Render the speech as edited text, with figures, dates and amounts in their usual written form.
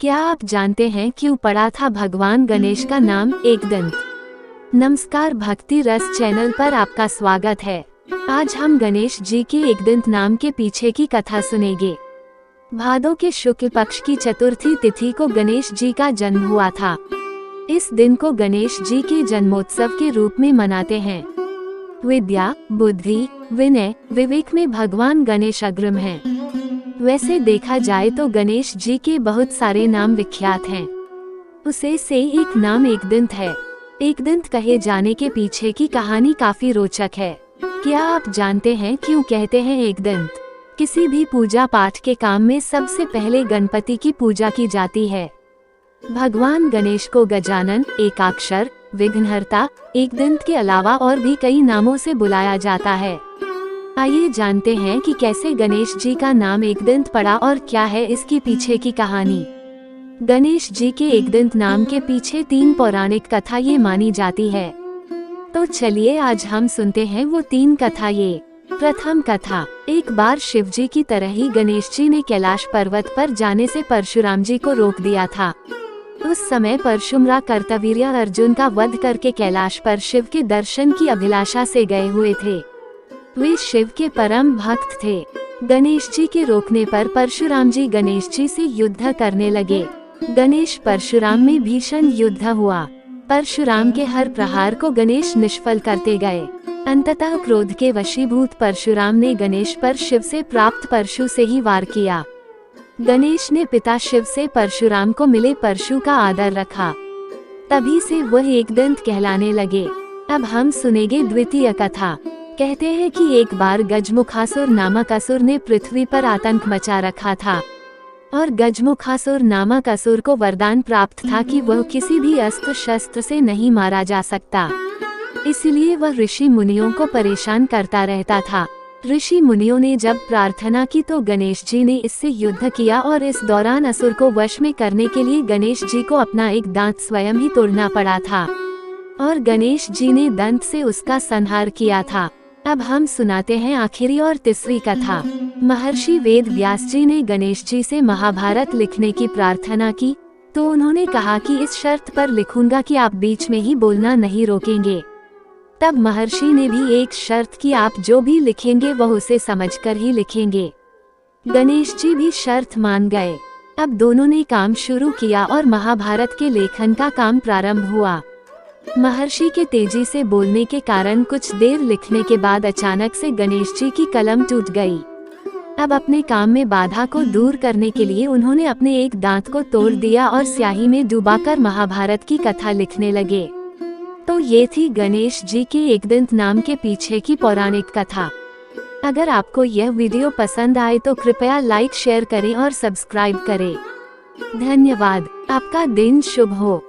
क्या आप जानते हैं क्यों पड़ा था भगवान गणेश का नाम एकदंत? नमस्कार, भक्ति रस चैनल पर आपका स्वागत है। आज हम गणेश जी के एकदंत नाम के पीछे की कथा सुनेंगे। भादों के शुक्ल पक्ष की चतुर्थी तिथि को गणेश जी का जन्म हुआ था। इस दिन को गणेश जी के जन्मोत्सव के रूप में मनाते हैं। विद्या, बुद्धि, विनय, विवेक में भगवान गणेश अग्रम हैं। वैसे देखा जाए तो गणेश जी के बहुत सारे नाम विख्यात हैं। उसे से एक नाम एकदंत है। एकदंत कहे जाने के पीछे की कहानी काफी रोचक है। क्या आप जानते हैं क्यों कहते हैं एकदंत? किसी भी पूजा पाठ के काम में सबसे पहले गणपति की पूजा की जाती है। भगवान गणेश को गजानन, एकाक्षर, विघ्नहर्ता, एकदंत के अलावा और भी कई नामों से बुलाया जाता है। आइए जानते हैं कि कैसे गणेश जी का नाम एकदंत पड़ा और क्या है इसके पीछे की कहानी। गणेश जी के एकदंत नाम के पीछे 3 पौराणिक कथा ये मानी जाती है। तो चलिए आज हम सुनते हैं वो 3 कथा ये। प्रथम कथा। एक बार शिव जी की तरह ही गणेश जी ने कैलाश पर्वत पर जाने से परशुराम जी को रोक दिया था। उस समय परशुमरा कार्तवीर्य अर्जुन का वध करके कैलाश पर शिव के दर्शन की अभिलाषा से गए हुए थे। वे शिव के परम भक्त थे। गणेश जी के रोकने पर परशुराम जी गणेश जी से युद्ध करने लगे। गणेश परशुराम में भीषण युद्ध हुआ। परशुराम के हर प्रहार को गणेश निष्फल करते गए। अंततः क्रोध के वशीभूत परशुराम ने गणेश पर शिव से प्राप्त परशु से ही वार किया। गणेश ने पिता शिव से परशुराम को मिले परशु का आदर रखा। तभी से वह एकदंत कहलाने लगे। अब हम सुनेंगे द्वितीय कथा। कहते हैं कि एक बार गजमुखासुर नामक असुर ने पृथ्वी पर आतंक मचा रखा था और गजमुखासुर नामक असुर को वरदान प्राप्त था कि वह किसी भी अस्त्र शस्त्र से नहीं मारा जा सकता। इसलिए वह ऋषि मुनियों को परेशान करता रहता था। ऋषि मुनियों ने जब प्रार्थना की तो गणेश जी ने इससे युद्ध किया और इस दौरान असुर को वश में करने के लिए गणेश जी को अपना एक दांत स्वयं ही तोड़ना पड़ा था और गणेश जी ने दंत से उसका संहार किया था। अब हम सुनाते हैं आखिरी और तीसरी कथा। महर्षि वेद व्यास जी ने गणेश जी से महाभारत लिखने की प्रार्थना की तो उन्होंने कहा कि इस शर्त पर लिखूंगा कि आप बीच में ही बोलना नहीं रोकेंगे। तब महर्षि ने भी एक शर्त की, आप जो भी लिखेंगे वह उसे समझकर ही लिखेंगे। गणेश जी भी शर्त मान गए। अब दोनों ने काम शुरू किया और महाभारत के लेखन का काम प्रारंभ हुआ। महर्षि के तेजी से बोलने के कारण कुछ देर लिखने के बाद अचानक से गणेश जी की कलम टूट गई। अब अपने काम में बाधा को दूर करने के लिए उन्होंने अपने एक दांत को तोड़ दिया और स्याही में डुबाकर महाभारत की कथा लिखने लगे। तो ये थी गणेश जी के एकदंत नाम के पीछे की पौराणिक कथा। अगर आपको यह वीडियो पसंद आए तो कृपया लाइक, शेयर करें और सब्सक्राइब करें। धन्यवाद। आपका दिन शुभ हो।